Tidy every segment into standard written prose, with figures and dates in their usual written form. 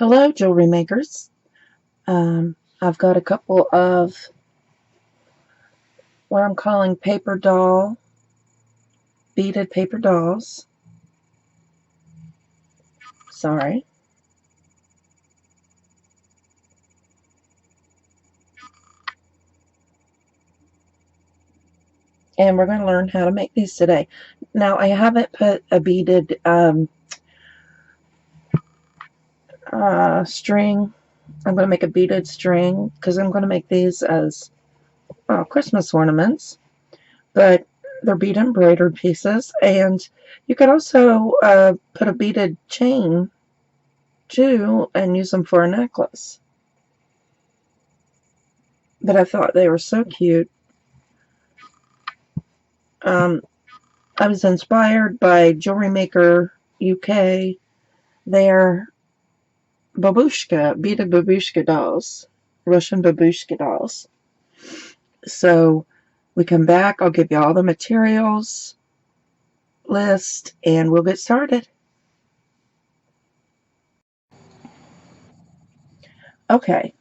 Hello, jewelry makers. I've got a couple of what I'm calling paper doll, beaded paper dolls. Sorry. And we're going to learn how to make these today. Now, I haven't put a beaded string. I'm going to make a beaded string because I'm going to make these as Christmas ornaments. But they're bead embroidered pieces, and you could also put a beaded chain too and use them for a necklace. But I thought they were so cute. I was inspired by Jewelry Maker UK, their babushka, beaded babushka dolls, Russian babushka dolls. So we come back, I'll give you all the materials list, and we'll get started. Okay,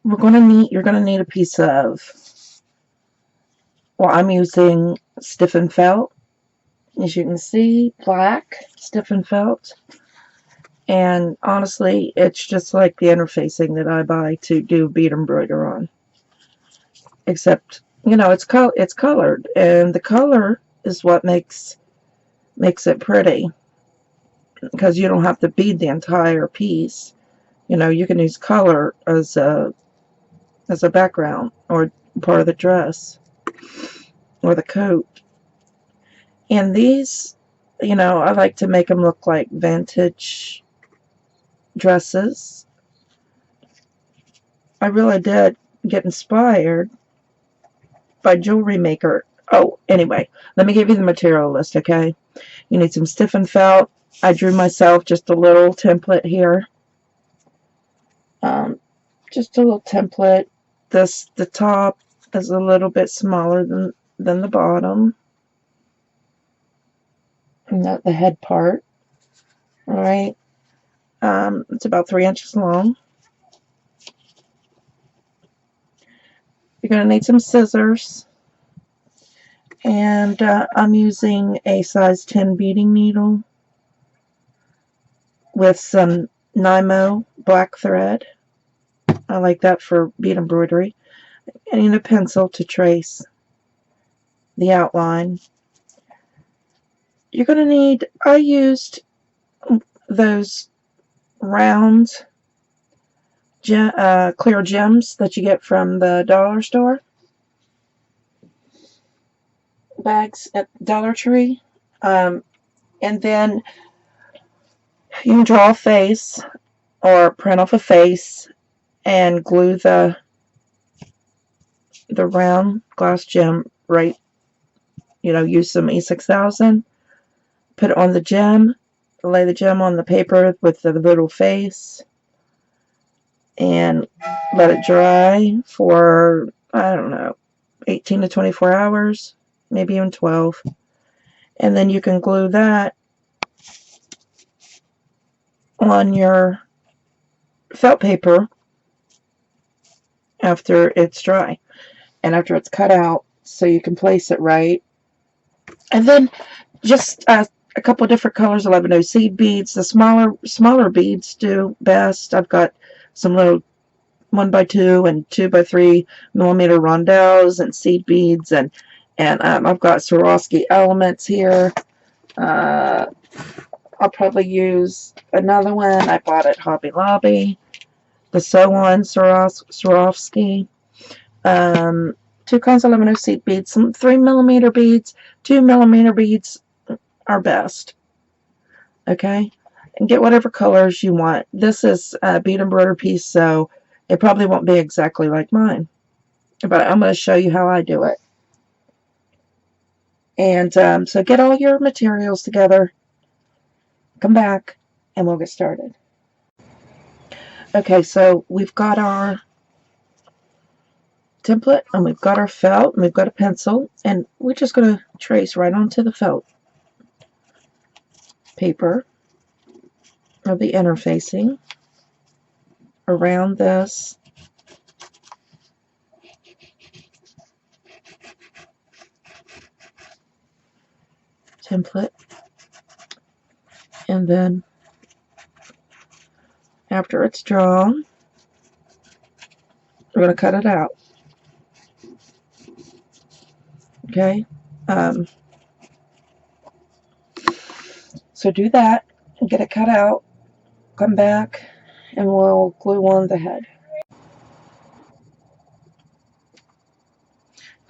you're gonna need a piece of, well, I'm using stiffened felt. As you can see, black stiffened felt. And honestly, it's just like the interfacing that I buy to do bead embroider on. Except, you know, it's colored, and the color is what makes it pretty. Because you don't have to bead the entire piece. You know, you can use color as a background or part of the dress or the coat. And these, you know, I like to make them look like vintage dresses. I really did get inspired by Jewelry Maker. Oh, anyway, let me give you the material list, okay? You need some stiffened felt. I drew myself just a little template here. Just a little template. The top is a little bit smaller than the bottom. Not the head part. Alright. It's about 3 inches long. You're going to need some scissors. And I'm using a size 10 beading needle with some nymo black thread. I like that for bead embroidery. I need a pencil to trace the outline. You're going to need, I used those round clear gems that you get from the dollar store bags at Dollar Tree. And then you can draw a face or print off a face and glue the round glass gem right, you know, use some E6000, put it on the gem, lay the gem on the paper with the little face, and let it dry for, I don't know, 18 to 24 hours, maybe even 12. And then you can glue that on your felt paper after it's dry and after it's cut out, so you can place it right. And then just a couple of different colors. 11 seed beads. The smaller beads do best. I've got some little 1x2 and 2x3 millimeter rondelles and seed beads, and I've got Swarovski elements here. I'll probably use another one I bought at Hobby Lobby, the Sew On Swarovski. 2 kinds of 11 seed beads, some 3mm beads, 2mm beads are best. Okay, and get whatever colors you want. This is a bead embroidered piece, so it probably won't be exactly like mine, but I'm going to show you how I do it. And so get all your materials together, come back, and we'll get started. Okay, so we've got our template, and we've got our felt, and we've got a pencil, and we're just going to trace right onto the felt paper of the interfacing. around this template, and then after it's drawn, we're going to cut it out. Okay, so do that and get it cut out. Come back and we'll glue on the head.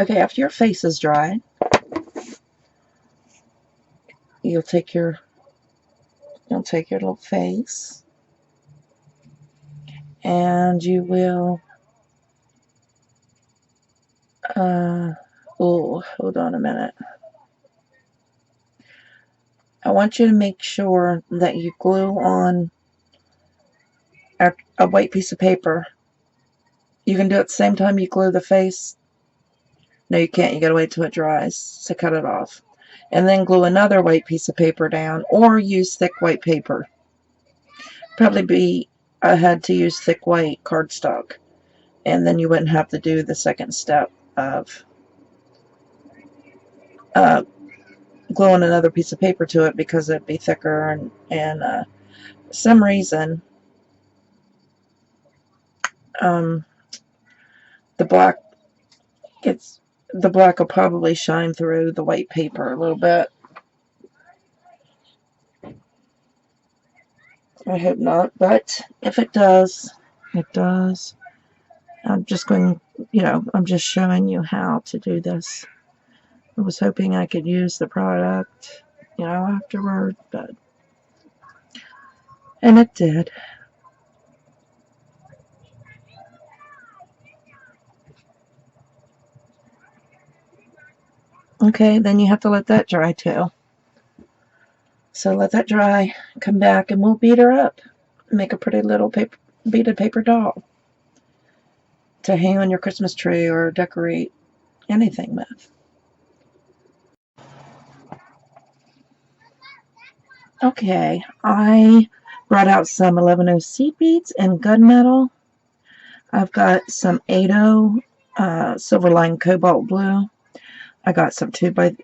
Okay, after your face is dry, you'll take your little face and you will oh, hold on a minute. I want you to make sure that you glue on a white piece of paper. You can do it at the same time you glue the face. No, you can't. You gotta wait till it dries to cut it off. And then glue another white piece of paper down, or use thick white paper. Probably be ahead to use thick white cardstock, and then you wouldn't have to do the second step of gluing another piece of paper to it, because it'd be thicker, and for some reason the black will probably shine through the white paper a little bit. I hope not, but if it does, it does. I'm just going, I'm just showing you how to do this. I was hoping I could use the product, afterward, and it did. Okay, then you have to let that dry too. So let that dry, come back, and we'll beat her up. Make a pretty little beaded paper doll to hang on your Christmas tree or decorate anything with. Okay, I brought out some 11O seed beads and gunmetal. I've got some 8O silver line cobalt blue. I got some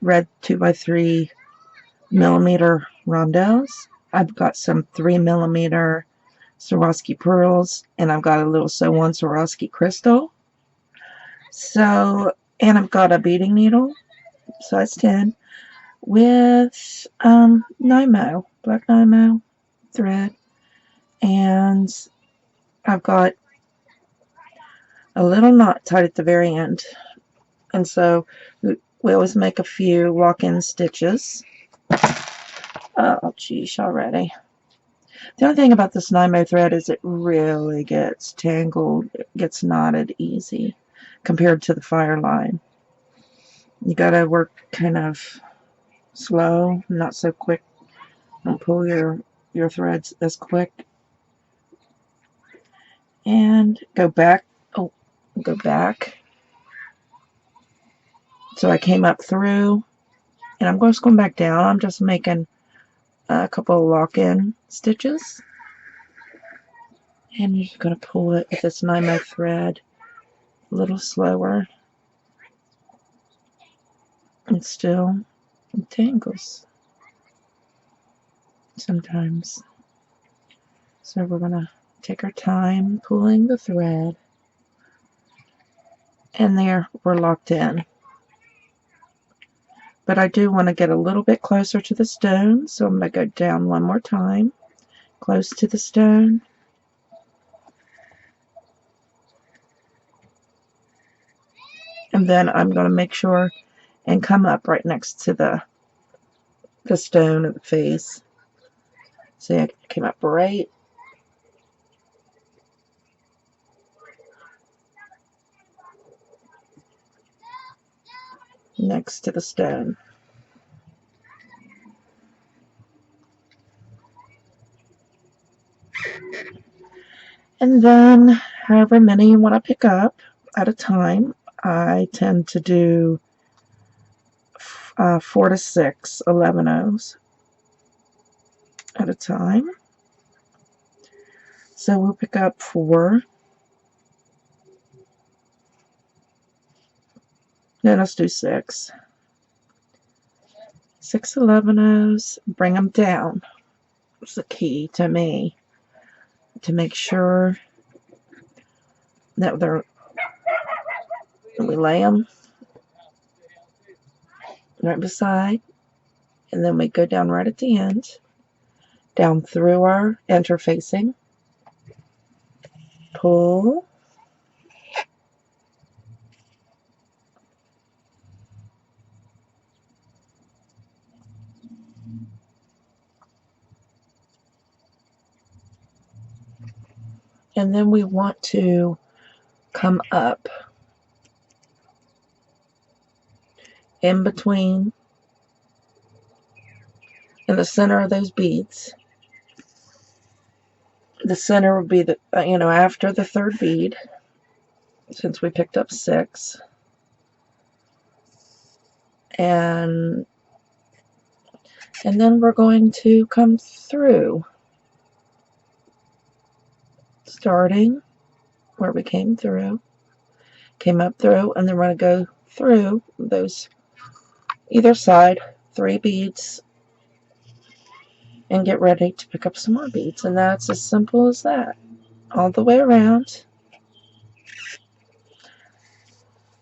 red 2x3 millimeter rondelles. I've got some 3mm Swarovski pearls, and I've got a little sew on Swarovski crystal. So, and I've got a beading needle, size 10, with nymo, black nymo thread, and I've got a little knot tied at the very end. And so we always make a few lock-in stitches. Oh, geez, already. The only thing about this nymo thread is it really gets tangled, it gets knotted easy compared to the fire line. You gotta work kind of slow, not so quick. Don't pull your threads as quick. And go back. Oh, go back. So I came up through, and I'm just going back down. I'm just making a couple of lock-in stitches. And you're just going to pull it with this nymo thread a little slower. And still it tangles sometimes. So we're going to take our time pulling the thread. And there, we're locked in. But I do want to get a little bit closer to the stone, so I'm going to go down one more time, close to the stone. And then I'm going to make sure and come up right next to the stone of the face. See, I came up right next to the stone. And then however many you want to pick up at a time, I tend to do 4 to 6 11Os at a time. So we'll pick up 4. No, let's do 6. 6 11-ohs, bring them down. It's the key to me, to make sure that we lay them right beside, and then we go down right at the end, down through our interfacing, pull, and then we want to come up in between, in the center of those beads. The center would be the after the 3rd bead, since we picked up 6, and then we're going to come through, starting where we came up through, and then we're going to go through those either side 3 beads and get ready to pick up some more beads. And that's as simple as that, all the way around.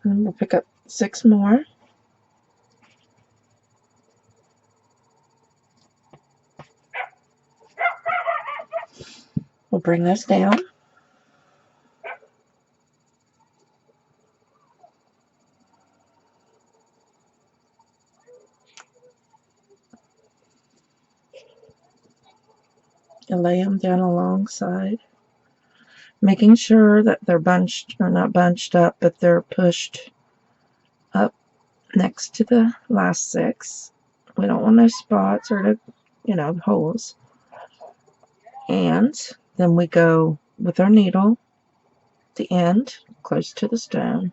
And we'll pick up 6 more. We'll bring this down. And lay them down alongside, making sure that they're bunched, or not bunched up, but they're pushed up next to the last 6. We don't want no spots or holes. And then we go with our needle, the end, close to the stone,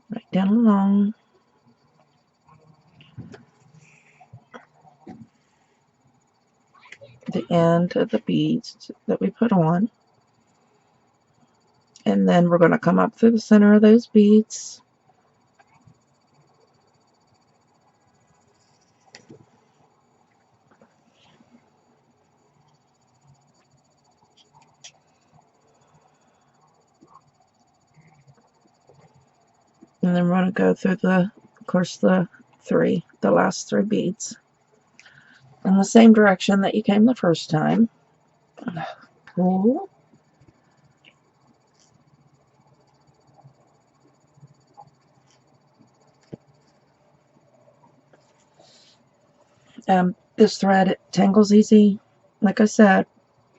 right down along. The end of the beads that we put on, and then we're going to come up through the center of those beads, and then we're going to go through the last 3 beads in the same direction that you came the first time. Pull, this thread, it tangles easy, like I said,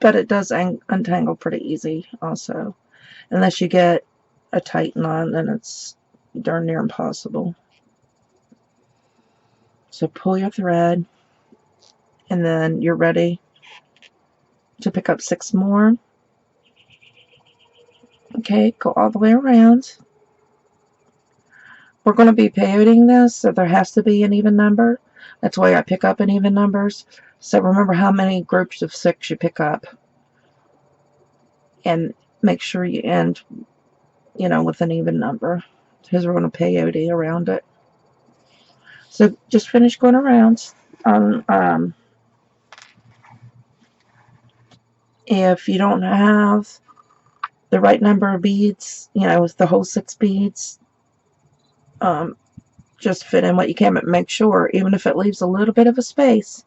but it does untangle pretty easy also. Unless you get a tight knot, then it's darn near impossible. So pull your thread, and then you're ready to pick up 6 more. Okay, go all the way around. We're going to be peyoting this, so there has to be an even number. That's why I pick up in even numbers. So remember how many groups of 6 you pick up, and make sure you end, with an even number, because we're going to peyote around it. So just finish going around. If you don't have the right number of beads, with the whole 6 beads, just fit in what you can, but make sure, even if it leaves a little bit of a space,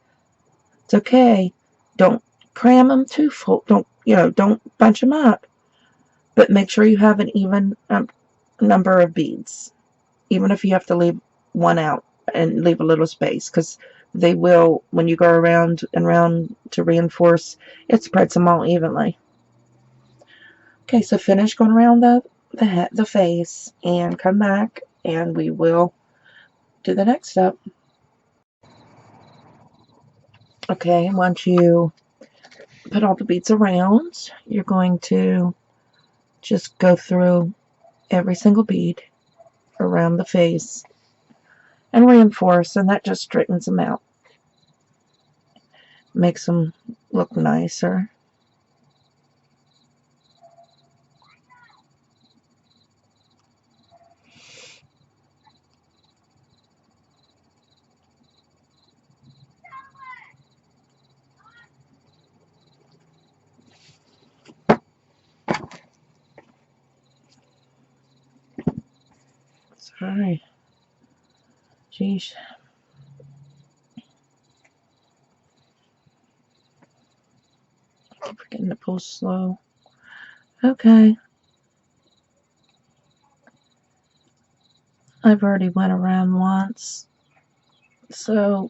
it's okay. Don't cram them too full. Don't bunch them up, but make sure you have an even number of beads, even if you have to leave one out and leave a little space, because they will, when you go around and round to reinforce, it spreads them all evenly. Okay, so finish going around the face and come back, and we will do the next step. Okay, once you put all the beads around, you're going to just go through every single bead around the face and reinforce, and that just straightens them out, makes them look nicer. Sorry. Jeez. I keep forgetting to pull slow. Okay. I've already went around once. So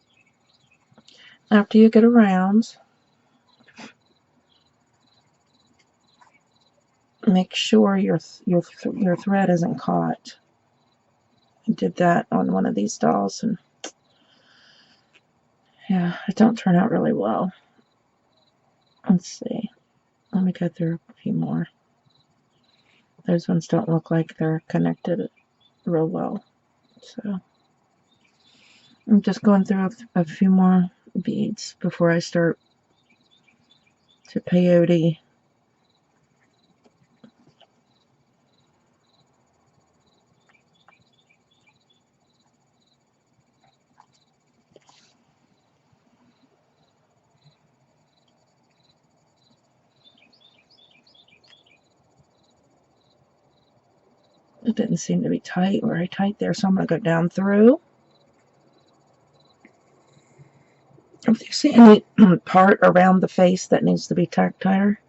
after you get around, make sure your thread isn't caught. I did that on one of these dolls, and yeah, it don't turn out really well. Let's see. Let me go through a few more. Those ones don't look like they're connected real well. So I'm just going through a few more beads before I start to peyote. It didn't seem to be tight, very tight there, so I'm going to go down through. If you see any part around the face that needs to be tacked tighter,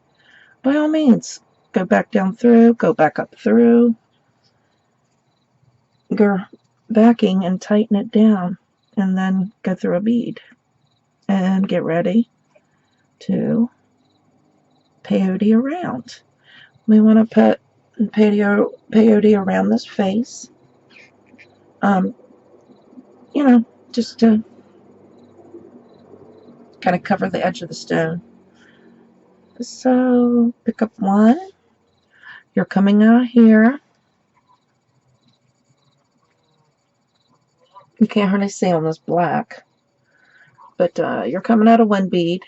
by all means, go back down through, go back up through. Go backing and tighten it down, and then go through a bead. And get ready to peyote around. We want to put peyote around this face. You know, just to kind of cover the edge of the stone. So pick up one. You're coming out here. You can't hardly see on this black, but you're coming out of one bead.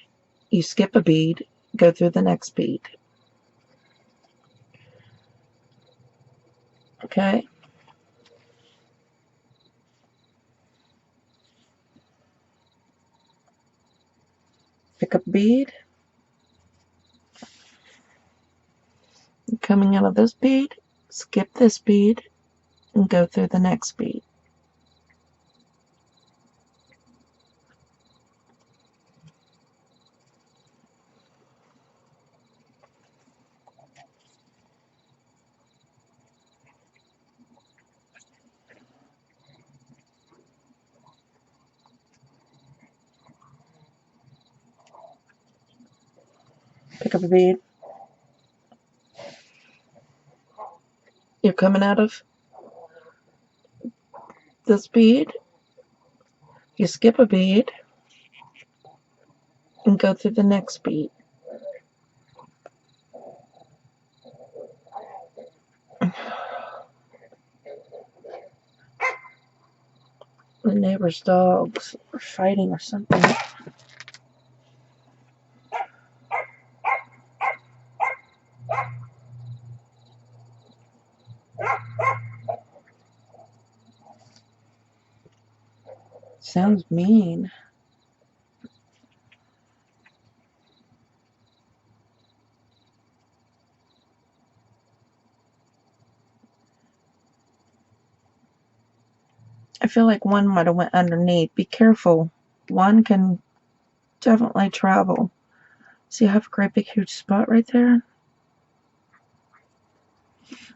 You skip a bead, go through the next bead. Okay. Pick up a bead. Coming out of this bead, skip this bead, and go through the next bead. Pick up a bead. You're coming out of this bead, you skip a bead, and go through the next bead. The neighbor's dogs are fighting or something. Sounds mean. I feel like one might have went underneath. Be careful. One can definitely travel. See, I have a great big huge spot right there.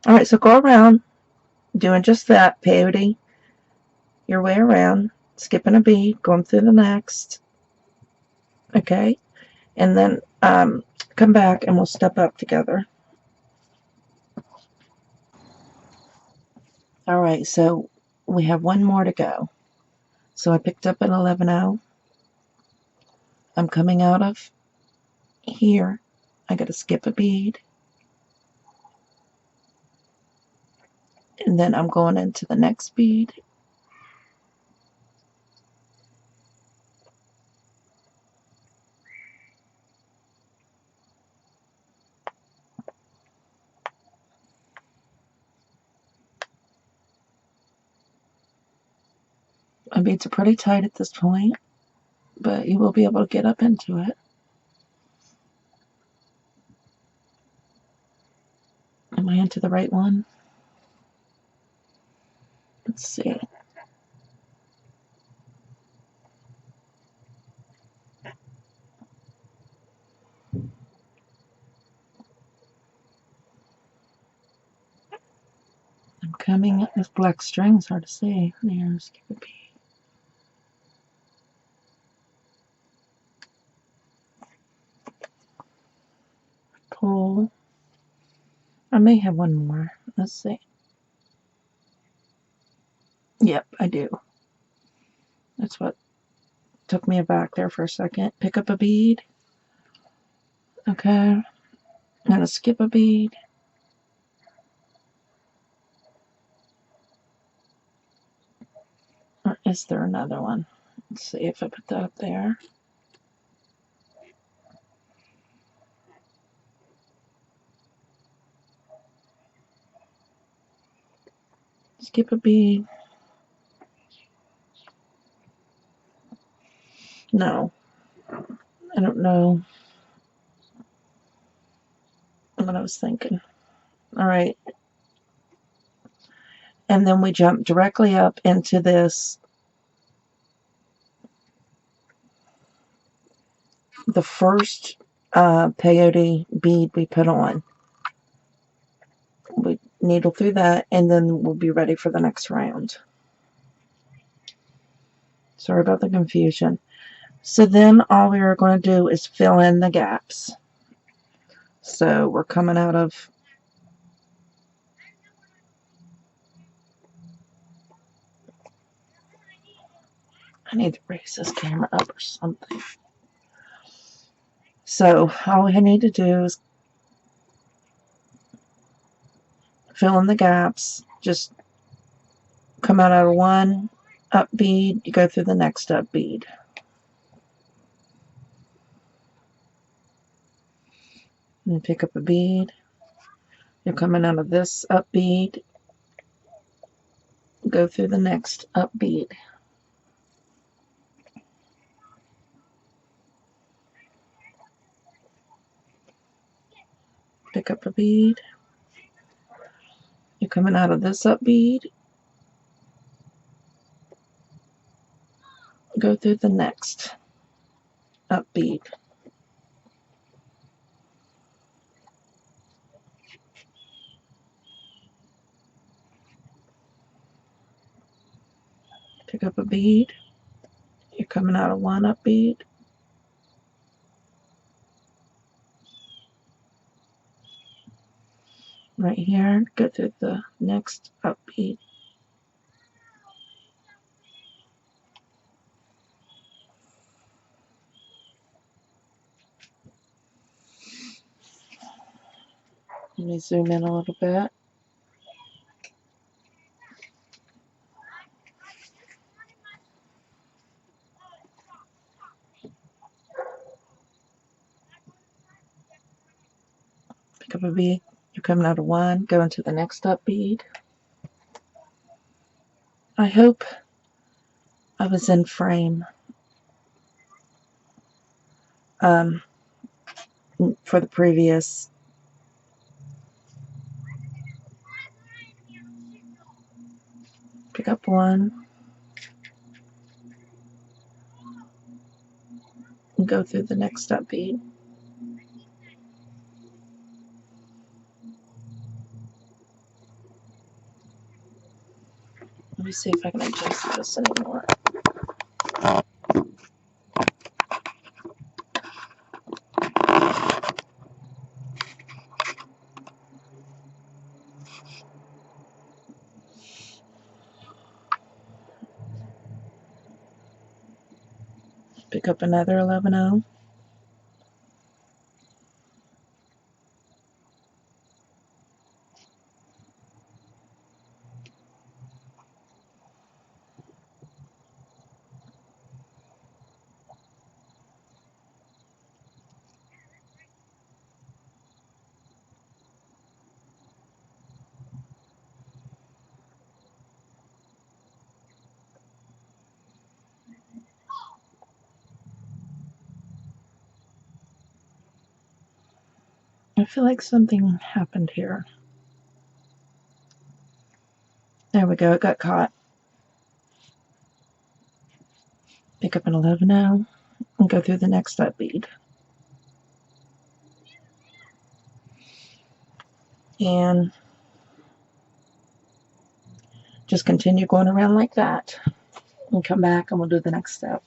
Alright, so go around doing just that, peyote your way around, skipping a bead, going through the next. Okay? And then come back and we'll step up together. Alright, so we have one more to go. So I picked up an 11-0. I'm coming out of here. I got to skip a bead. And then I'm going into the next bead. My beads are pretty tight at this point, but you will be able to get up into it. Am I into the right one? Let's see. I'm coming up with black strings, hard to see. There's a bead. Pull. I may have one more. Let's see. Yep, I do. That's what took me aback there for a second. Pick up a bead. Okay. I'm going to skip a bead. Or is there another one? Let's see if I put that up there. Skip a bead. No. I don't know what I was thinking. Alright. And then we jump directly up into this. The first peyote bead we put on. We needle through that, and then we'll be ready for the next round. Sorry about the confusion. So then all we are going to do is fill in the gaps. So we're coming out of I need to raise this camera up or something. So all I need to do is fill in the gaps. Just come out of one up bead, you go through the next up bead. And pick up a bead. You're coming out of this up bead, go through the next up bead. Pick up a bead. You're coming out of this up bead, go through the next up bead. Pick up a bead. You're coming out of one up bead. Right here, go through the next up bead. Let me zoom in a little bit. Pick up a bead. You're coming out of one, go into the next up bead. I hope I was in frame for the previous. Pick up one and go through the next up bead. Let me see if I can adjust this anymore. Pick up another 11-0. I feel like something happened here. There we go, it got caught. Pick up an 11-0 and go through the next step bead. And just continue going around like that. And come back and we'll do the next step.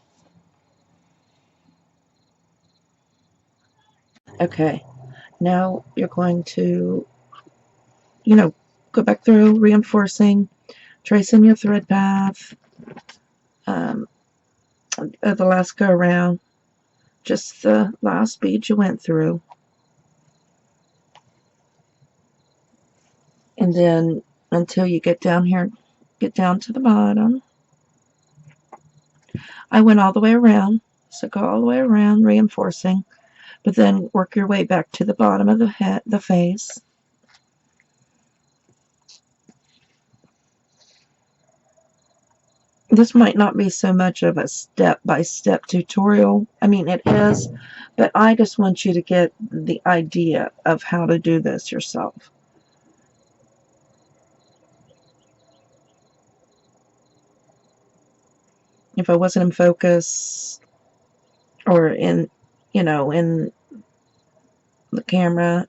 Okay, now you're going to, go back through reinforcing, tracing your thread path, the last go around, just the last bead you went through. And then until you get down here, get down to the bottom. I went all the way around, so go all the way around, reinforcing, but then work your way back to the bottom of the head, the face. This might not be so much of a step-by-step tutorial. I mean, it is, but I just want you to get the idea of how to do this yourself. If I wasn't in focus or in, in the camera,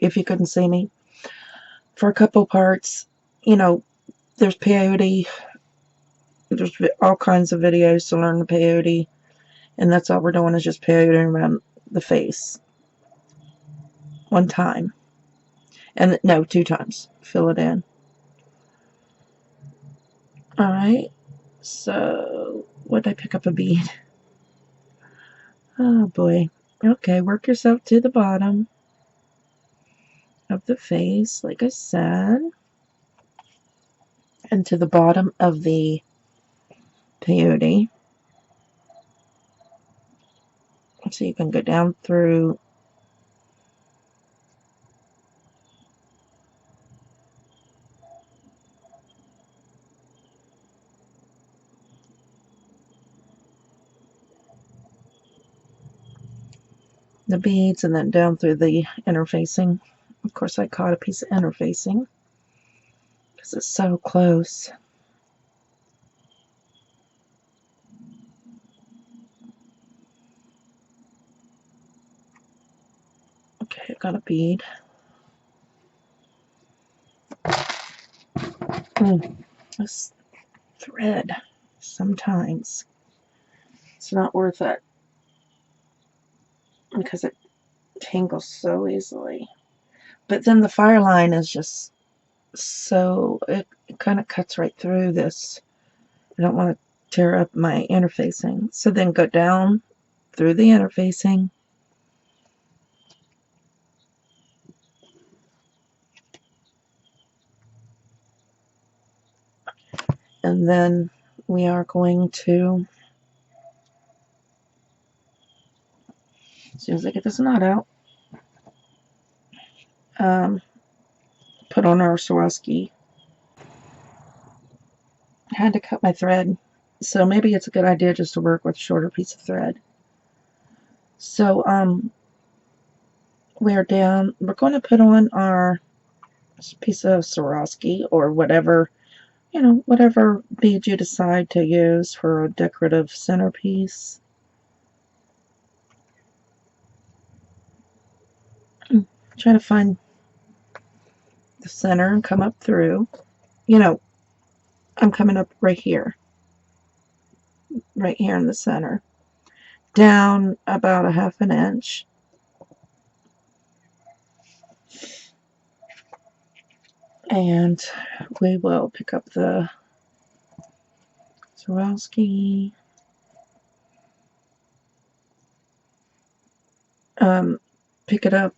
if you couldn't see me, for a couple parts, there's peyote. There's all kinds of videos to learn the peyote, and that's all we're doing is just peyote around the face. One time. And no, 2 times. Fill it in. Alright. So, what did I pick up a bead? Oh boy. Okay, work yourself to the bottom of the face, like I said. And to the bottom of the peyote. So you can go down through the beads and then down through the interfacing. Of course, I caught a piece of interfacing because it's so close. Okay, I got a bead. This thread, sometimes it's not worth it because it tangles so easily. But then the fire line is just so, it kind of cuts right through this. I don't want to tear up my interfacing. So then go down through the interfacing. And then we are going to, as soon as I get this knot out, put on our swarovski. I had to cut my thread, so maybe it's a good idea just to work with a shorter piece of thread. So we're going to put on our piece of swarovski or whatever, whatever bead you decide to use for a decorative centerpiece. Try to find the center and come up through. I'm coming up right here in the center, down about a ½ inch. And we will pick up the Swarovski. Pick it up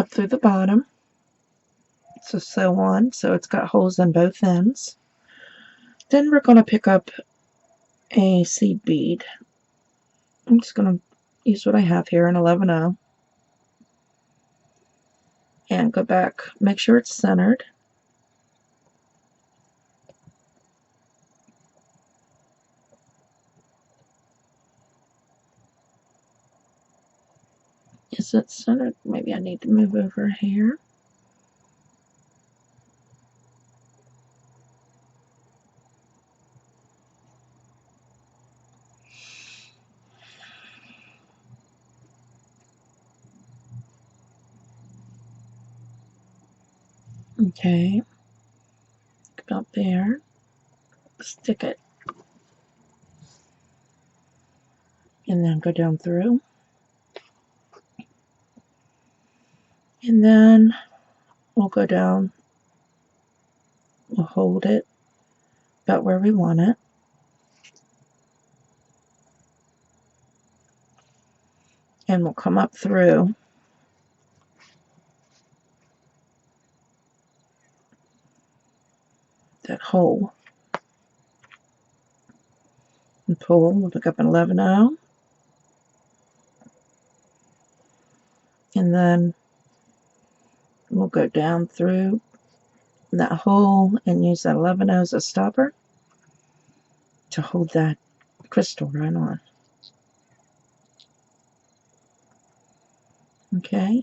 through the bottom. So on. So it's got holes in both ends. Then we're going to pick up a seed bead. I'm just going to use what I have here, an 11-0. And go back. Make sure it's centered. Is it centered? Maybe I need to move over here. Okay, about there, stick it, and then go down through, and then we'll go down, we'll hold it about where we want it, and we'll come up through that hole and pull. We'll pick up an 11-0, and then we'll go down through that hole and use that 11-0 as a stopper to hold that crystal right on. Okay,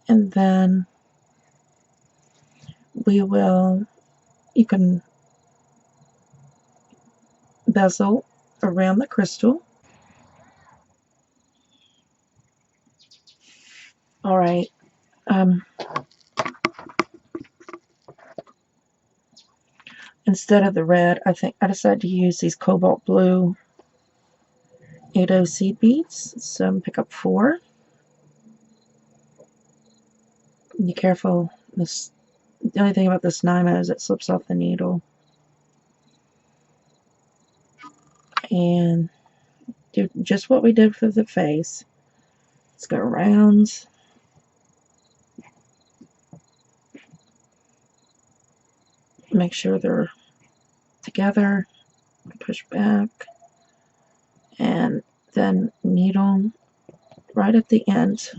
and then we will, you can bezel around the crystal. All right. Instead of the red, I think I decided to use these cobalt blue 8-0 seed beads. So I'm going to pick up 4. Be careful. The only thing about this nymo is it slips off the needle. And do just what we did for the face. Let's go around. Make sure they're together. Push back. And then needle right at the end.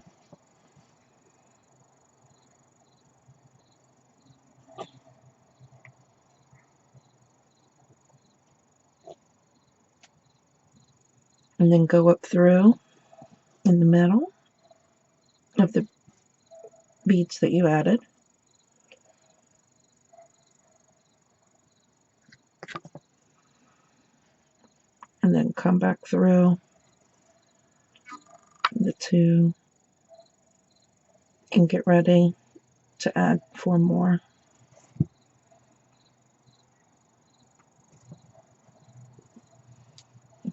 And then go up through in the middle of the beads that you added. And then come back through the 2 and get ready to add 4 more.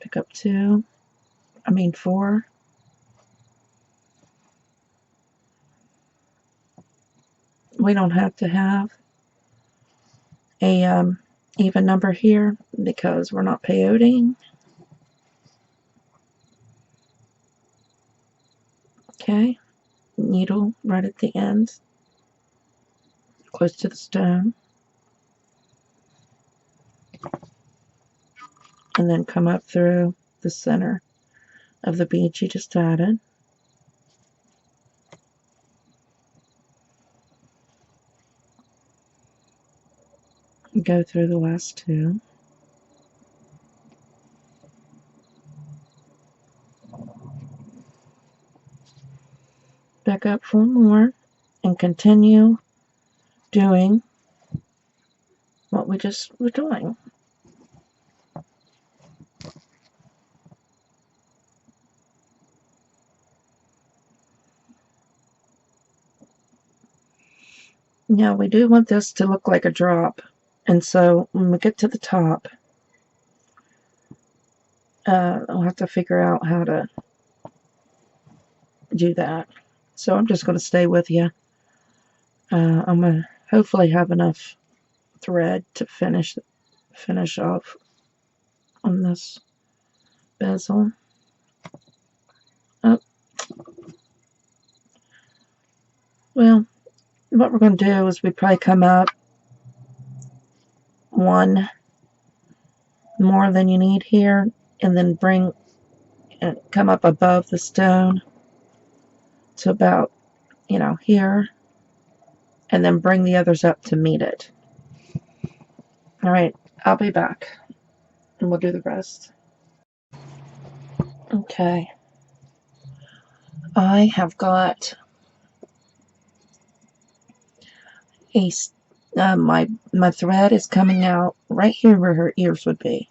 Pick up 4. We don't have to have a even number here because we're not peyoting. Okay, needle right at the end, close to the stone, and then come up through the center of the bead you just added. Go through the last 2. Back up 4 more and continue doing what we just were doing. Now we do want this to look like a drop, and so when we get to the top, I'll have to figure out how to do that. So I'm just going to stay with you. I'm going to hopefully have enough thread to finish off on this bezel. Oh. Well, what we're going to do is we probably come up 1 more than you need here, and then come up above the stone to about, here, and then bring the others up to meet it. All right, I'll be back, and we'll do the rest. Okay, I have got my thread is coming out right here where her ears would be,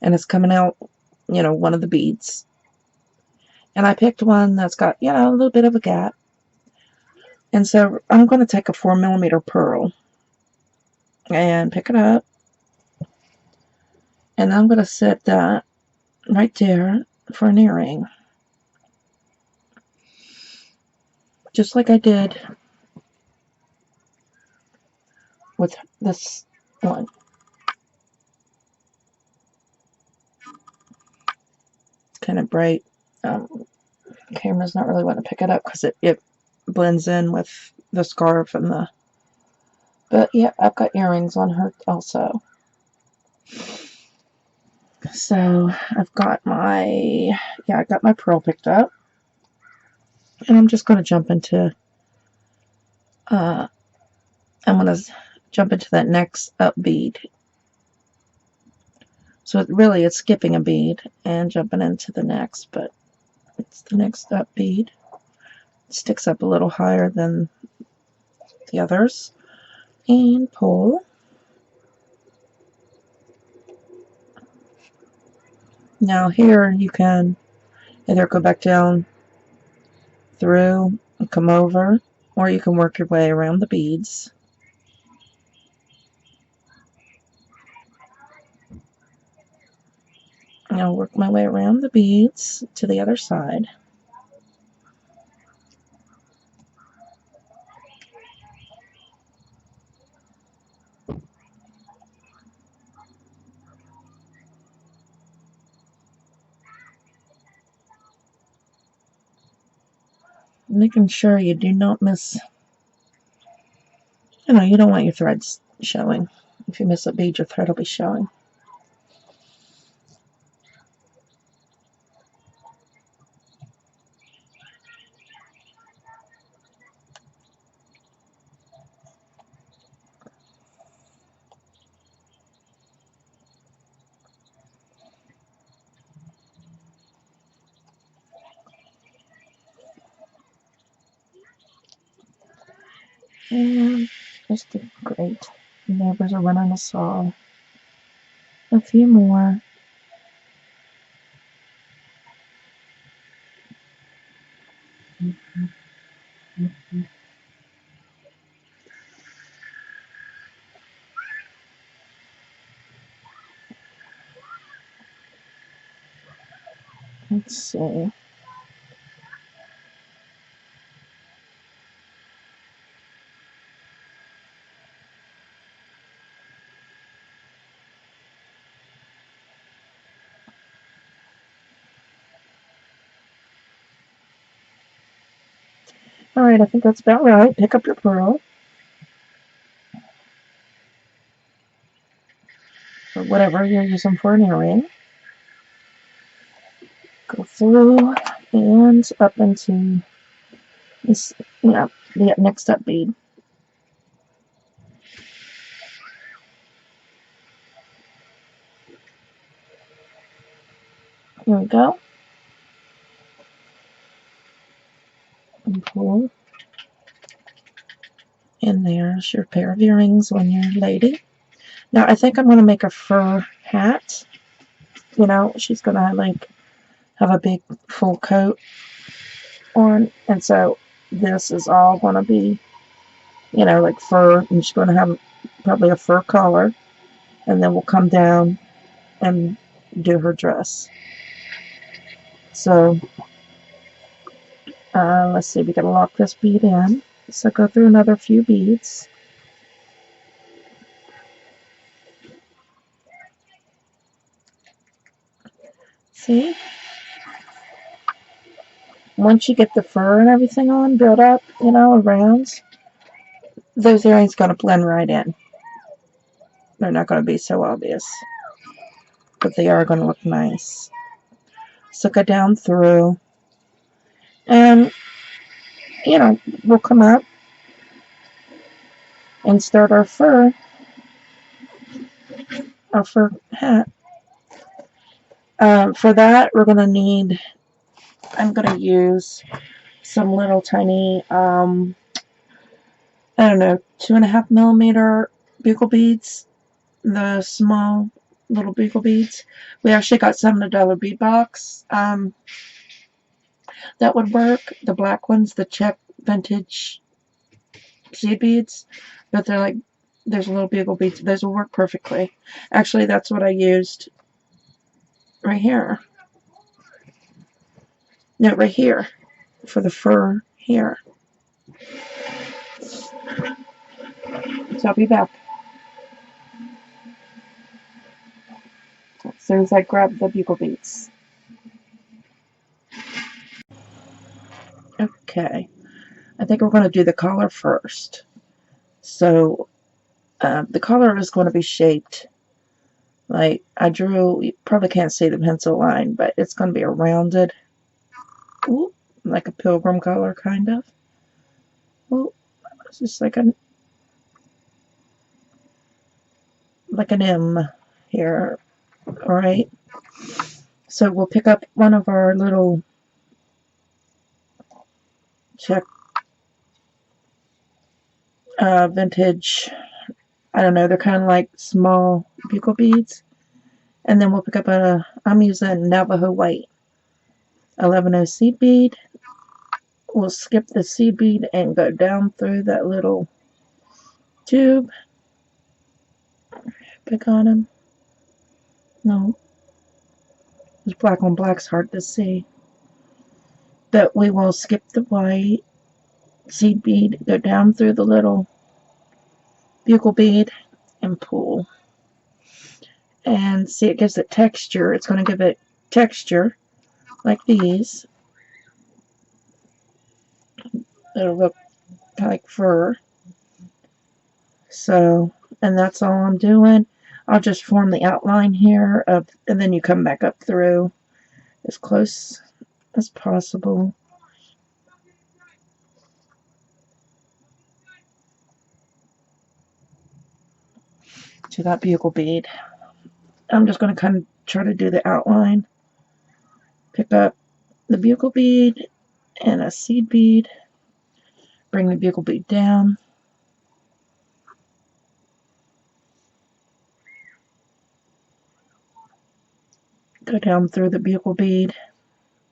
and it's coming out, one of the beads. And I picked one that's got, a little bit of a gap. And so I'm going to take a 4mm pearl and pick it up, and I'm going to set that right there for an earring, just like I did with this one. It's kind of bright. Camera's not really wanting to pick it up because it blends in with the scarf and the... But yeah, I've got earrings on her also. So I've got my... Yeah, I got my pearl picked up. And I'm just going to jump into... I'm going to jump into that next up bead. So it's skipping a bead and jumping into the next, but it's the next up bead. It sticks up a little higher than the others. And pull. Now here you can either go back down through and come over, or you can work your way around the beads. And I'll work my way around the beads to the other side. Making sure you do not miss, you don't want your threads showing. If you miss a bead, your thread will be showing. And just great. Neighbors are running a saw. A few more. Let's see. Alright, I think that's about right. Pick up your pearl, or whatever you're using for an earring. Go through and up into this, the next up bead. Here we go. And pull. And there's your pair of earrings when you're a lady. Now I think I'm going to make a fur hat. She's going to have a big full coat on, and so this is all going to be, like fur, and she's going to have probably a fur collar, and then we'll come down and do her dress. So let's see, we got to lock this bead in. So go through another few beads. See? Once you get the fur and everything on, build up, around, those earrings going to blend right in. They're not going to be so obvious, but they are going to look nice. So go down through, and, we'll come up and start our fur hat. For that, we're going to need, I'm going to use some little tiny, I don't know, 2.5mm bugle beads, the small little bugle beads. We actually got some in a $1 bead box. That would work. The black ones, the check vintage seed beads, but they're like, there's little bugle beads. Those will work perfectly. Actually, that's what I used right here. No, right here for the fur here. So I'll be back as soon as I grab the bugle beads. Okay, I think we're going to do the collar first. So the collar is going to be shaped like I drew. You probably can't see the pencil line, but it's going to be a rounded, ooh, like a pilgrim collar kind of. Ooh, it's just like an M here. All right. So we'll pick up one of our little check vintage. I don't know. They're kind of like small bugle beads. And then we'll pick up I'm using Navajo White 11O seed bead. We'll skip the seed bead and go down through that little tube. Pick on them. No, it's black on black's hard to see. But we will skip the white seed bead, go down through the little bugle bead, and pull. And see, it gives it texture. It's going to give it texture like these. It'll look like fur. So, and that's all I'm doing. I'll just form the outline here, and then you come back up through as close as possible. To that bugle bead. I'm just going to kind of try to do the outline. Pick up the bugle bead and a seed bead. Bring the bugle bead down. Go down through the bugle bead.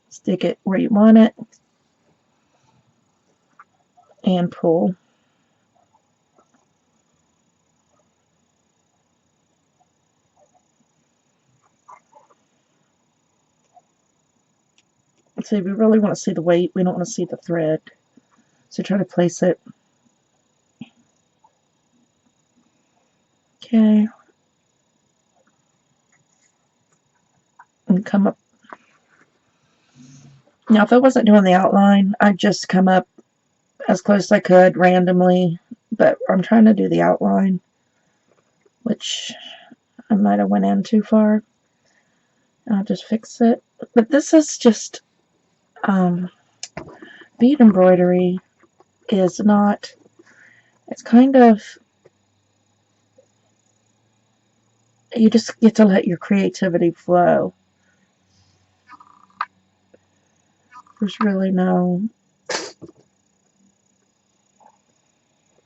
Stick it where you want it. And pull. So we really want to see the weight. We don't want to see the thread. So try to place it. Okay. And come up. Now, if I wasn't doing the outline, I'd just come up as close as I could randomly. But I'm trying to do the outline, which I might have went in too far. I'll just fix it. But this is just bead embroidery is not, it's kind of, you just get to let your creativity flow. There's really no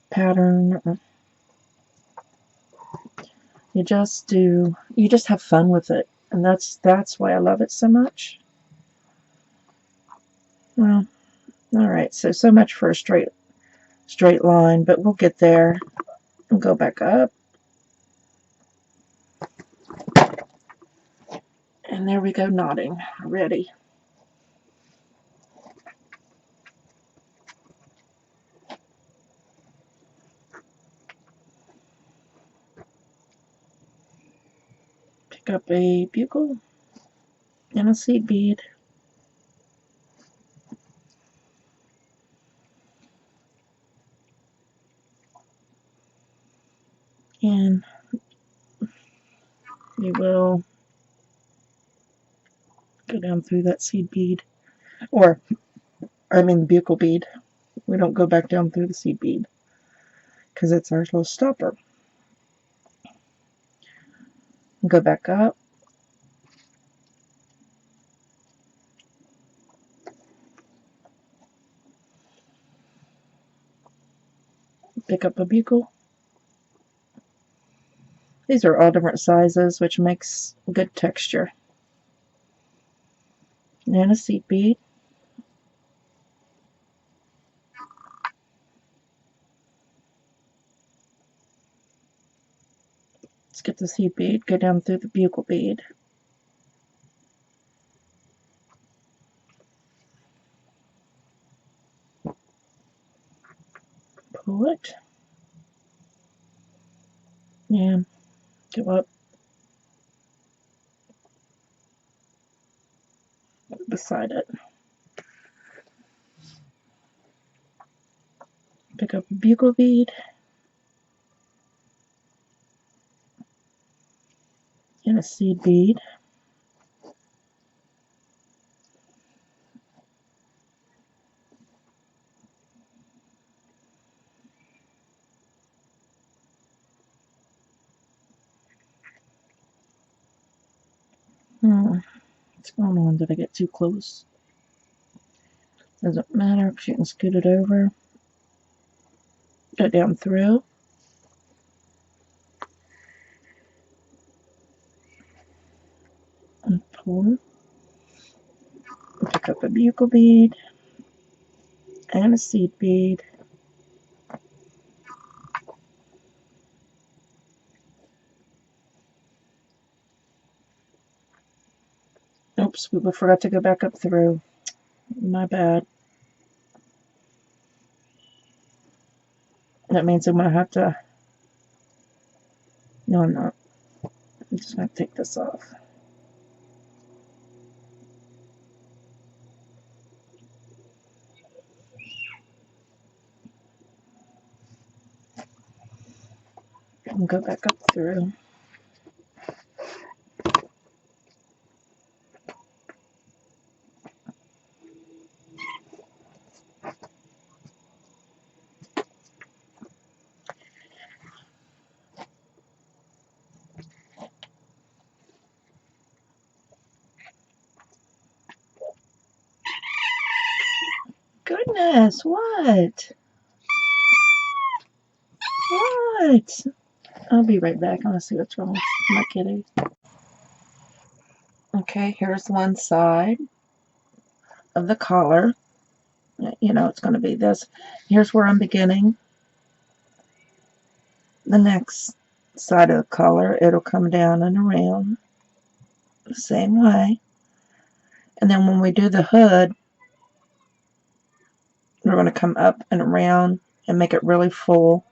pattern. You just have fun with it. And that's why I love it so much. Well, alright, so much for a straight line, but we'll get there and go back up. And there we go, knotting. Ready. Pick up a bugle and a seed bead. And you will go down through that seed bead, or I mean bugle bead. We don't go back down through the seed bead because it's our little stopper. Go back up. Pick up a bugle. These are all different sizes, which makes good texture. And a seed bead. Skip the seed bead, go down through the bugle bead. Pull it. And go up beside it. Pick up a bugle bead. And a seed bead. What's going on? Did I get too close? Doesn't matter because you can scoot it over. Go down through. And pull. Pick up a bugle bead. And a seed bead. Oops, we forgot to go back up through. My bad. That means I'm going to have to... No, I'm not. I'm just going to take this off. And go back up through. Goodness, what? What? I'll be right back. I want to see what's wrong with my kitty. Okay, here's one side of the collar. You know, it's going to be this. Here's where I'm beginning. The next side of the collar, it'll come down and around the same way. And then when we do the hood, we're going to come up and around and make it really full.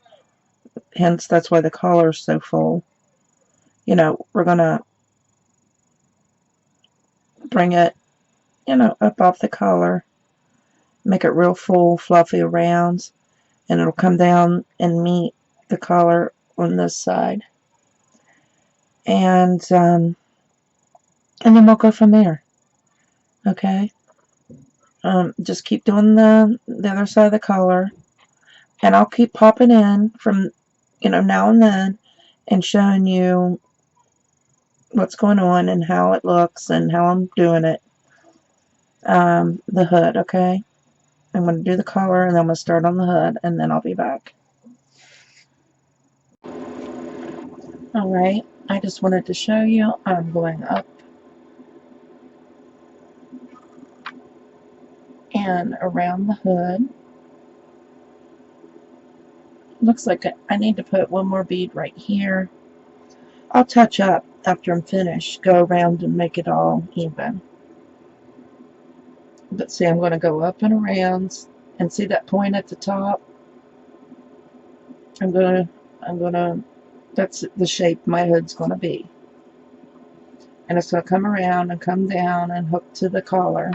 Hence, that's why the collar is so full. You know, we're going to bring it, you know, up off the collar, make it real full, fluffy around, and it'll come down and meet the collar on this side. And then we'll go from there. Okay? Just keep doing the other side of the collar, and I'll keep popping in from, you know, now and then and showing you what's going on and how it looks and how I'm doing it. The hood, okay? I'm going to do the collar and then I'm going to start on the hood and then I'll be back. Alright, I just wanted to show you I'm going up and around the hood. Looks like I need to put one more bead right here. I'll touch up after I'm finished, go around and make it all even. But see, I'm going to go up and around, and see that point at the top? I'm gonna, that's the shape my hood's going to be. And it's going to come around and come down and hook to the collar.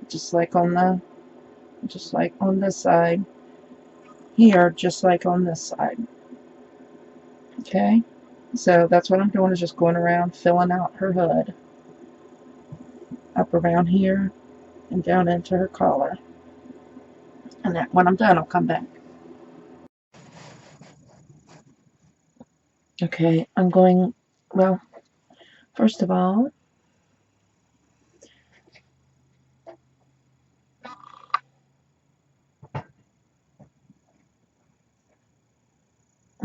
Just like on this side. Here, just like on this side. Okay? So that's what I'm doing, is just going around, filling out her hood. Up around here and down into her collar. And then when I'm done, I'll come back. Okay, I'm going, well, first of all,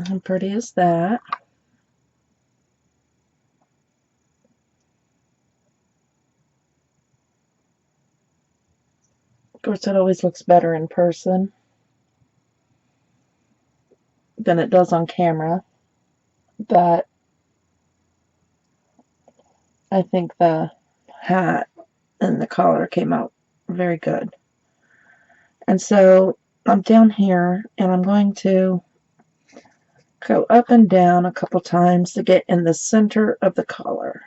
how pretty is that? Of course, it always looks better in person than it does on camera. but I think the hat and the collar came out very good. And so I'm down here and I'm going to go up and down a couple times to get in the center of the collar.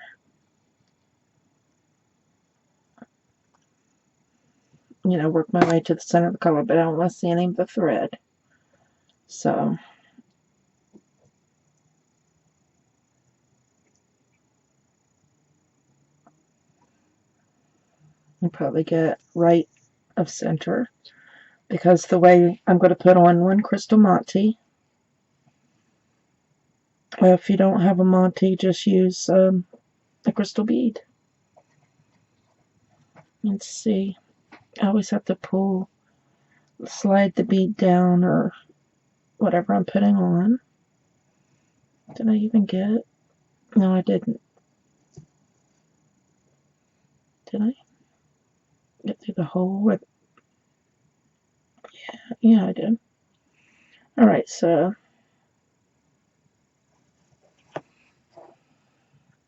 You know, work my way to the center of the collar, but I don't want to see any of the thread. So you probably get right of center, because the way I'm going to put on one crystal Monty. If you don't have a Monty, just use a crystal bead. Let's see. I always have to slide the bead down or whatever I'm putting on. Did I even get it? No, I didn't. Did I get through the hole with? Yeah, I did. Alright, so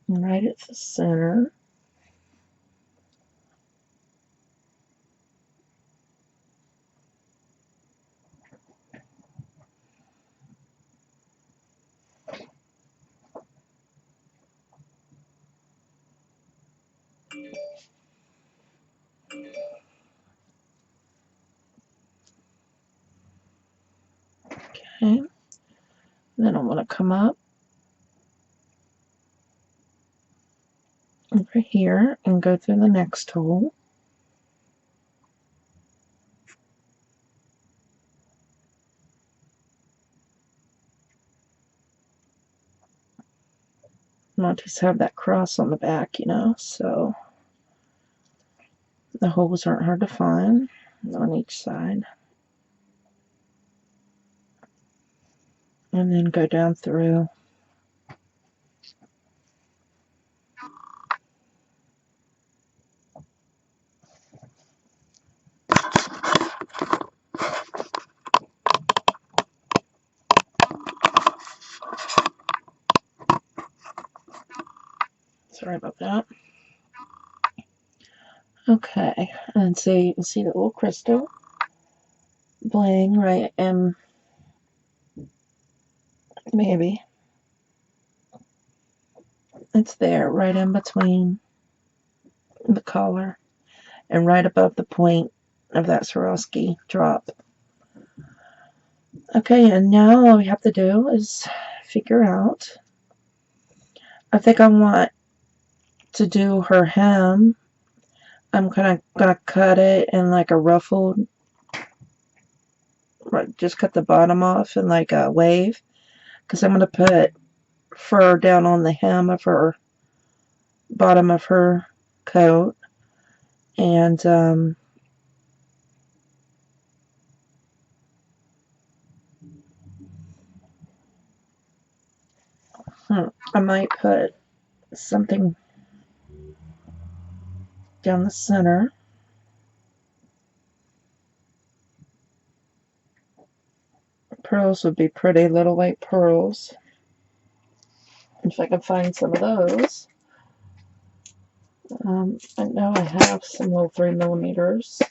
right at the center. Okay. Then I want to come up over here and go through the next hole. Monty's have that cross on the back, you know, so the holes aren't hard to find on each side. And then go down through. Sorry about that. Okay, and so you can see the little crystal bling right in, maybe it's there right in between the collar and right above the point of that Swarovski drop. Okay, and now all we have to do is figure out, I think I want to do her hem. I'm gonna cut it in like a ruffled, just cut the bottom off in like a wave, because I'm gonna put fur down on the hem of her bottom of her coat. And I might put something down the center. Pearls would be pretty, little white pearls. If I can find some of those. I know I have some little 3mm.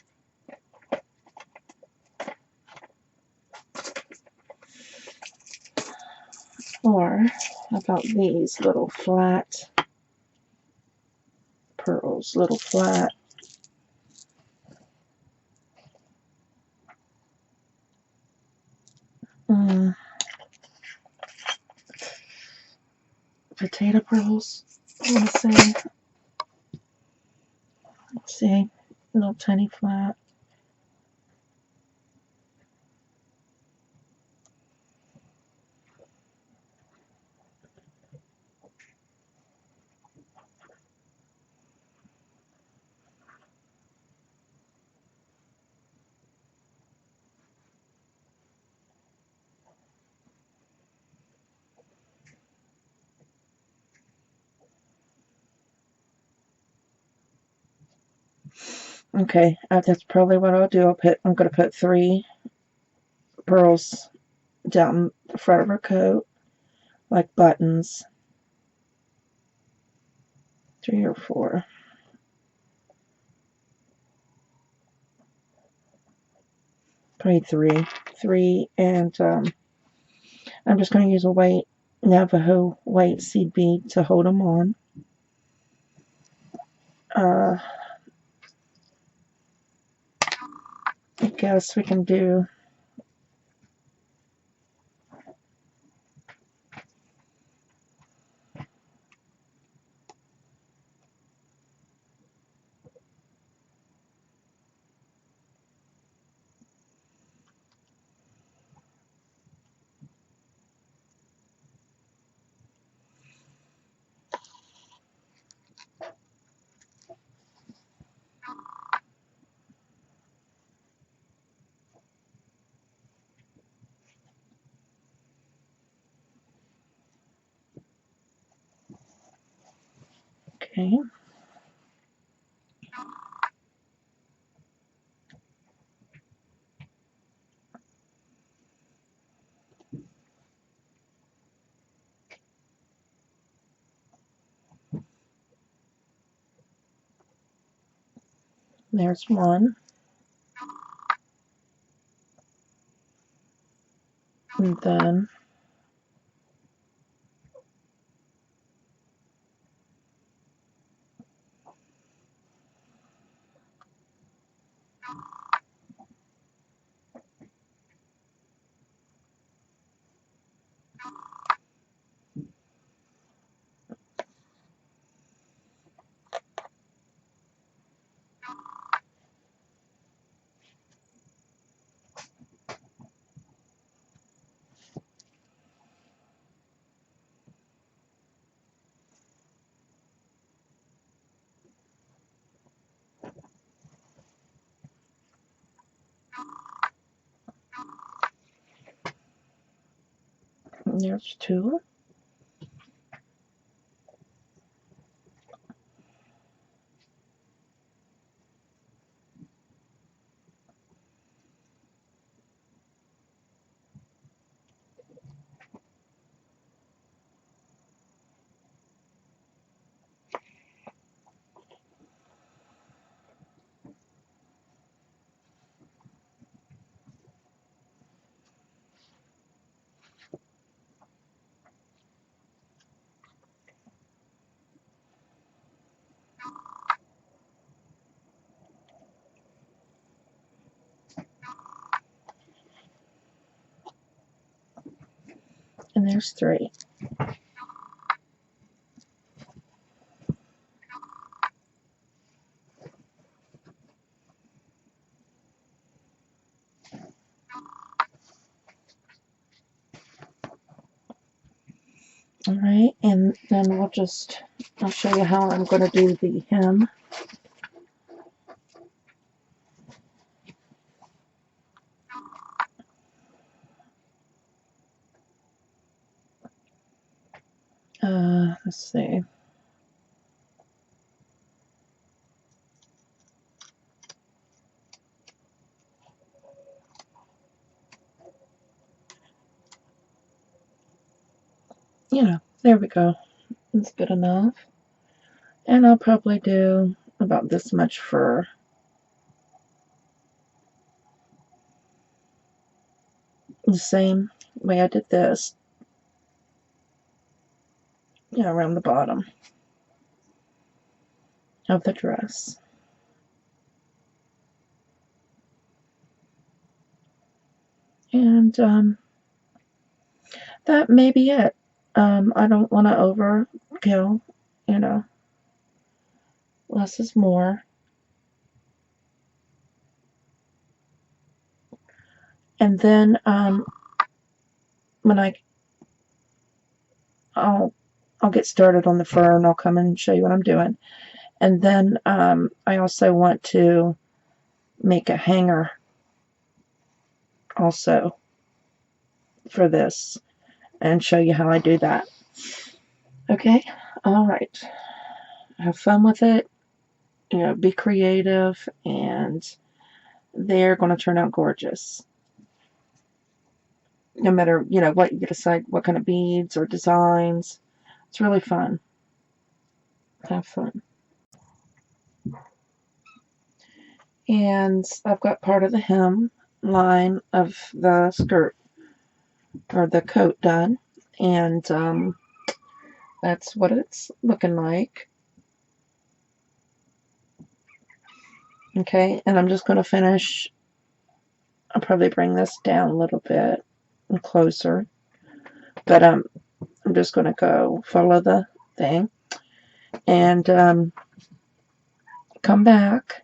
Or how about these little flat pearls, little flat. Potato pearls, I want to say. Let's see, little tiny flat. Okay, that's probably what I'll do. I'm going to put 3 pearls down the front of her coat, like buttons. 3 or 4. Probably 3. 3, and I'm just going to use a white Navajo white seed bead to hold them on. I guess we can do okay. There's one. And then there's 2. And there's 3. Alright, and then I'll show you how I'm going to do the hem. Let's see. There we go. That's good enough. And I'll probably do about this much fur. The same way I did this, around the bottom of the dress. And that may be it. I don't want to overkill, less is more. And then when I'll get started on the fur, and I'll come and show you what I'm doing. And then I also want to make a hanger also for this and show you how I do that. Okay, all right. Have fun with it. Be creative, and they're going to turn out gorgeous. no matter, you know, what you decide, what kind of beads or designs. It's really fun. Have fun. And I've got part of the hem line of the skirt or the coat done, and that's what it's looking like. Okay, and I'm just going to finish. I'll probably bring this down a little bit and closer, but I'm just going to go follow the thing and come back.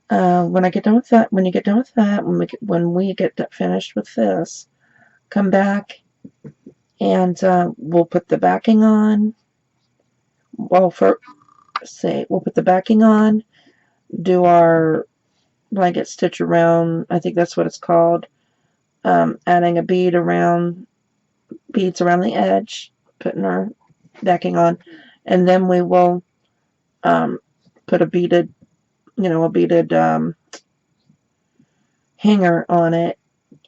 When I get done with that, when you get done with that, when we get finished with this, come back and we'll put the backing on. Well, we'll put the backing on, do our blanket stitch around, I think that's what it's called, adding a beads around the edge, putting our backing on, and then we will put a beaded hanger on it,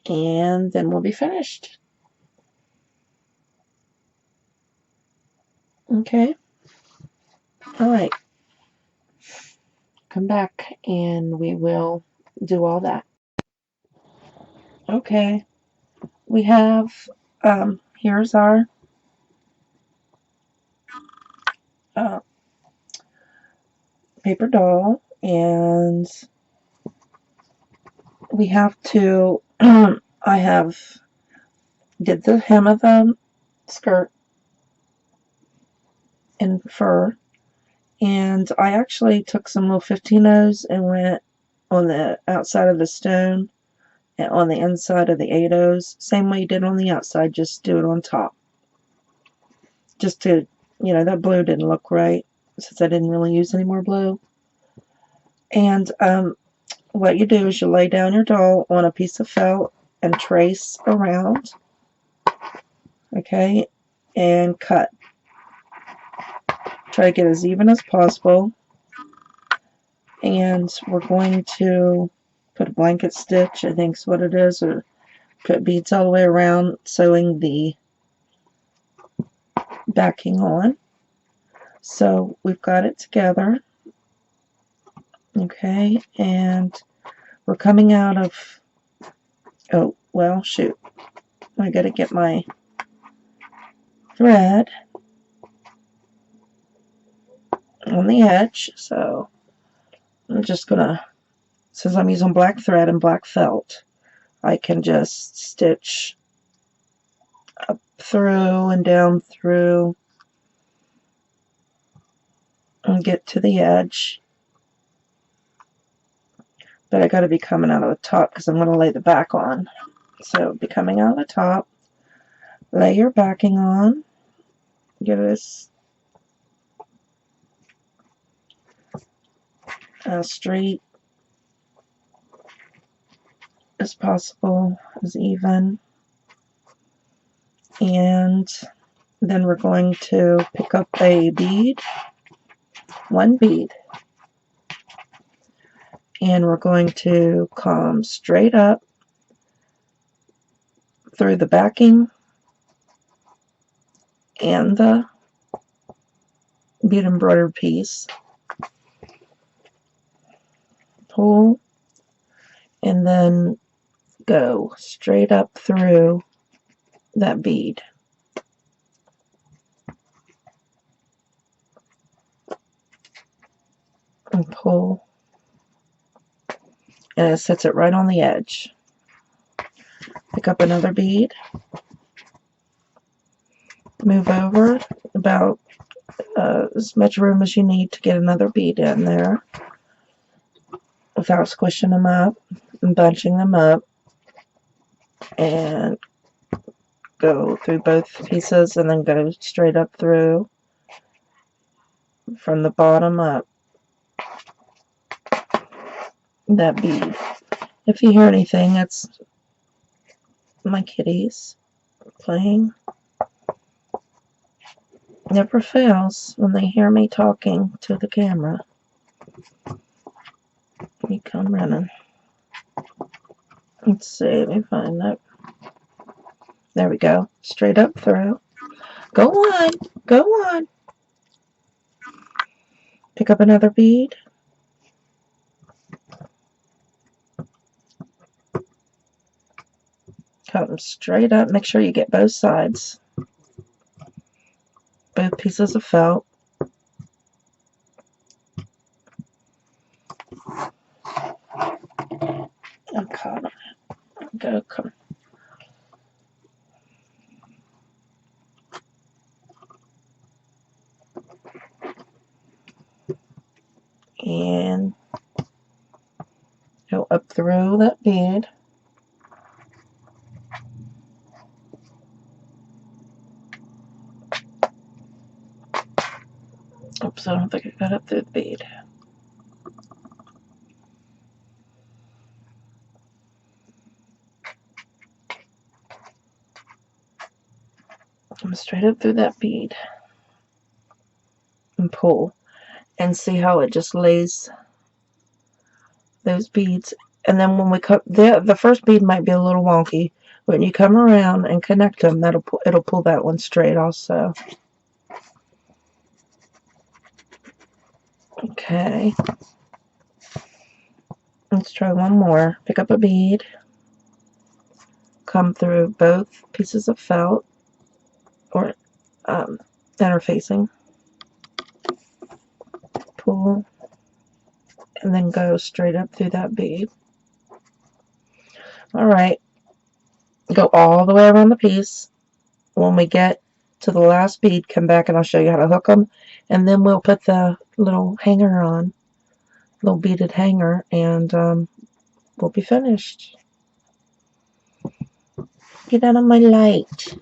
and then we'll be finished. Okay. All right. Come back and we will do all that. Okay. We have, here's our paper doll, and we have to, I have did the hem of the skirt in fur, and I actually took some little 15-ohs and went on the outside of the stone and on the inside of the 8-ohs, same way you did on the outside, just do it on top, just to, that blue didn't look right since I didn't really use any more blue. And what you do is you lay down your doll on a piece of felt and trace around, okay, and cut. Try to get as even as possible. And we're going to put a blanket stitch, I think is what it is, or put beads all the way around, sewing the backing on. So we've got it together. Okay, and we're coming out of, oh, well, shoot. I gotta get my thread on the edge, so I'm just gonna, since I'm using black thread and black felt, I can just stitch up through and down through and get to the edge. But I gotta be coming out of the top because I'm gonna lay the back on. So be coming out of the top, lay your backing on, get this straight as possible, as even, and then we're going to pick up a bead, one bead, and we're going to come straight up through the backing and the bead embroidered piece, pull, and then go straight up through that bead. And pull, and it sets it right on the edge. Pick up another bead, move over about as much room as you need to get another bead in there without squishing them up and bunching them up, and go through both pieces and then go straight up through from the bottom up that bead. If you hear anything, it's my kitties playing. Never fails when they hear me talking to the camera. We come running. Let's see, let me find that. There we go. Straight up through. Go on. Go on. Pick up another bead. Come straight up. Make sure you get both sides. Both pieces of felt. I'm caught on it. Go, come. And go up through that bead. Oops, I don't think I got up through the bead. Come straight up through that bead and pull, and see how it just lays those beads. And then when we cut the first bead might be a little wonky. When you come around and connect them, it'll pull that one straight also. Okay. Let's try one more. Pick up a bead. Come through both pieces of felt or interfacing. Pull. And then go straight up through that bead. Alright. Go all the way around the piece. When we get to the last bead, come back and I'll show you how to hook them. And then we'll put the little hanger on. Little beaded hanger. And we'll be finished. Get out of my light.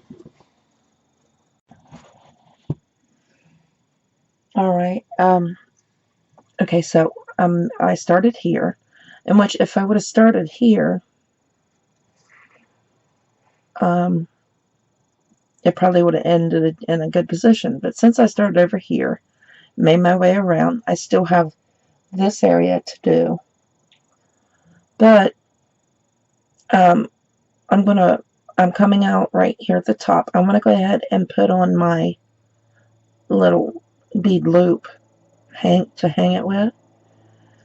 Alright. Okay, so I started here. In which, if I would have started here, it probably would have ended in a good position. But since I started over here, made my way around, I still have this area to do. But I'm coming out right here at the top. I'm gonna go ahead and put on my little bead loop to hang it with.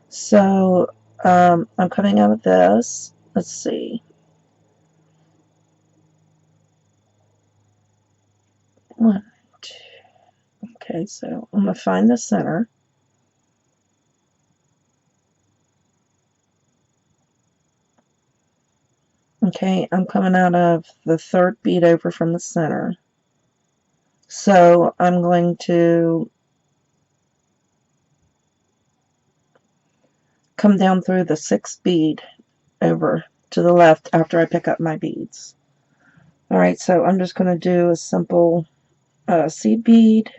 So I'm coming out of this. Let's see. One, two. Okay, so I'm gonna find the center. Okay, I'm coming out of the third bead over from the center. So I'm going to come down through the sixth bead over to the left after I pick up my beads. Alright, so I'm just going to do a simple seed bead,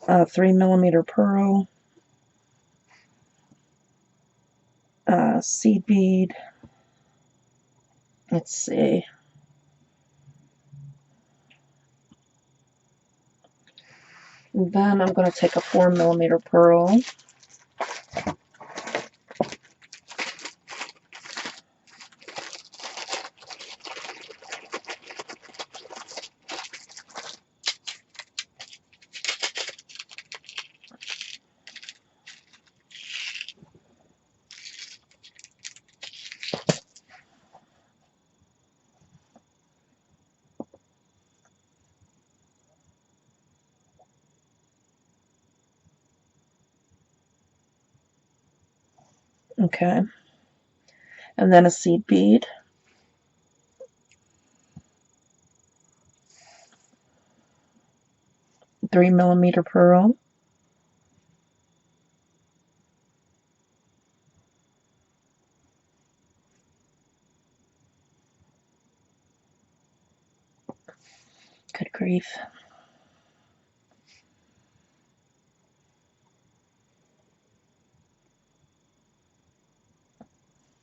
3mm pearl, seed bead, let's see, and then I'm going to take a 4mm pearl, okay, and then a seed bead, $3mm pearl, good grief,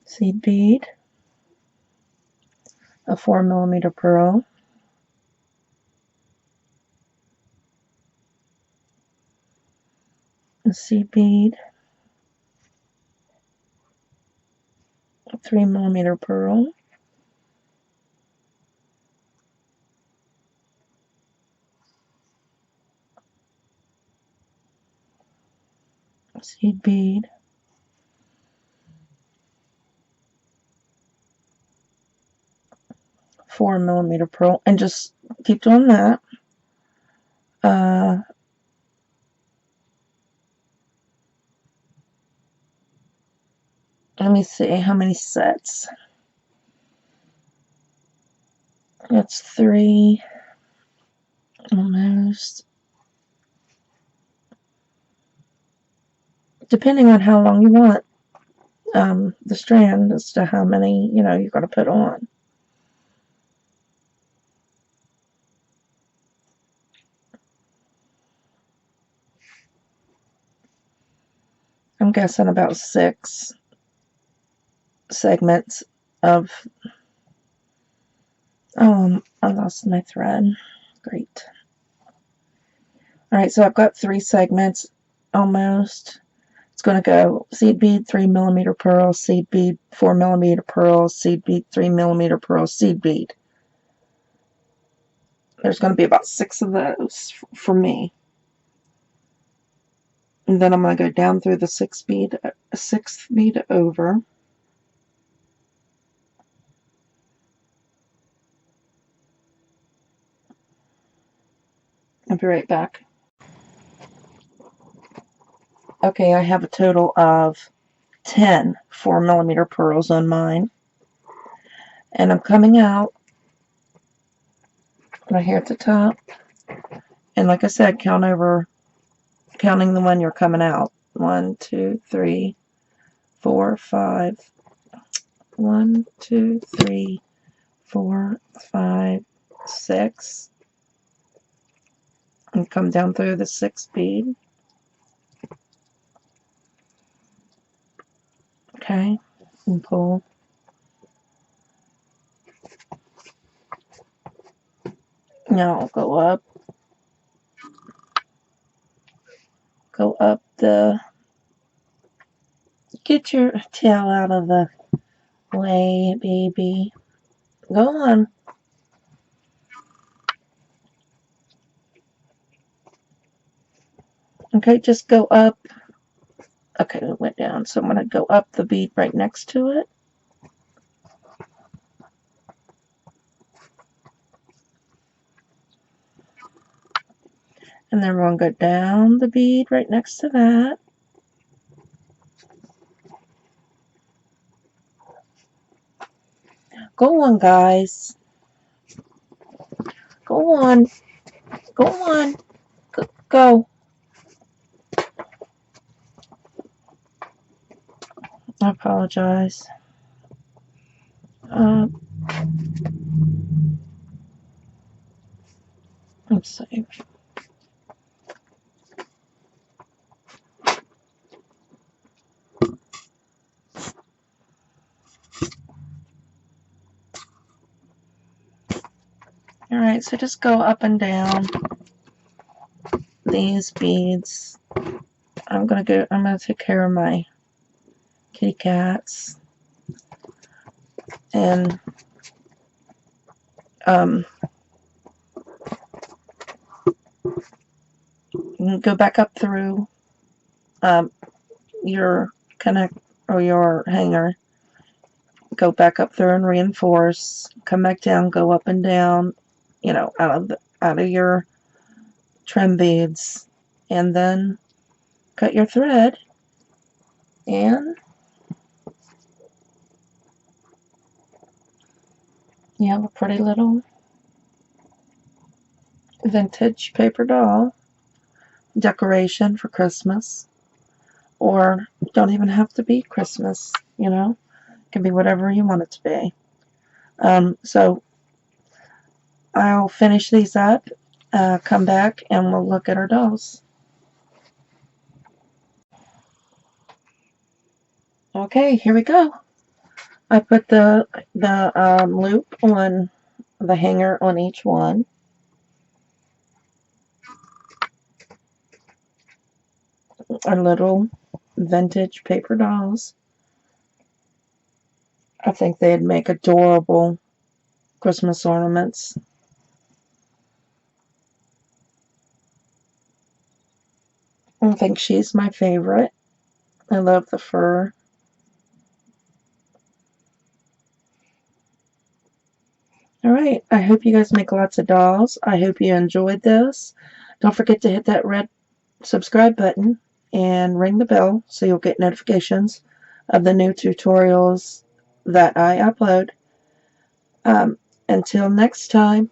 seed bead, a 4mm pearl, a seed bead, a 3mm pearl, seed bead, $4mm pearl, and just keep doing that. Let me see how many sets. That's 3, almost. Depending on how long you want the strand as to how many, you're going to put on. I'm guessing about 6 segments of, I lost my thread. Great. Alright, so I've got 3 segments almost. It's going to go seed bead, 3mm pearl, seed bead, 4mm pearl, seed bead, 3mm pearl, seed bead. There's going to be about 6 of those for me. And then I'm going to go down through the 6th bead over. I'll be right back. Okay, I have a total of 10 4mm pearls on mine. And I'm coming out right here at the top. And like I said, counting the one you're coming out. 1, 2, 3, 4, 5. 1, 2, 3, 4, 5, 6. And come down through the 6th bead. Okay, and pull. Now go up get your tail out of the way, baby. Go on. Okay, just go up. Okay, it went down, so I'm going to go up the bead right next to it. And then we're going to go down the bead right next to that. Go on, guys. Go on. Go on. Go. I apologize. Let's see. Alright, so just go up and down these beads. I'm gonna take care of my kitty cats. And go back up through your connect or your hanger. Go back up through and reinforce. Come back down, go up and down, out of your trim beads, and then cut your thread, and you have a pretty little vintage paper doll decoration for Christmas, or don't even have to be Christmas, it can be whatever you want it to be. So I'll finish these up, come back, and we'll look at our dolls. Okay, here we go. I put the loop on the hanger on each one. Our little vintage paper dolls. I think they'd make adorable Christmas ornaments. I think she's my favorite. I love the fur. Alright, I hope you guys make lots of dolls. I hope you enjoyed this. Don't forget to hit that red subscribe button and ring the bell so you'll get notifications of the new tutorials that I upload. Until next time.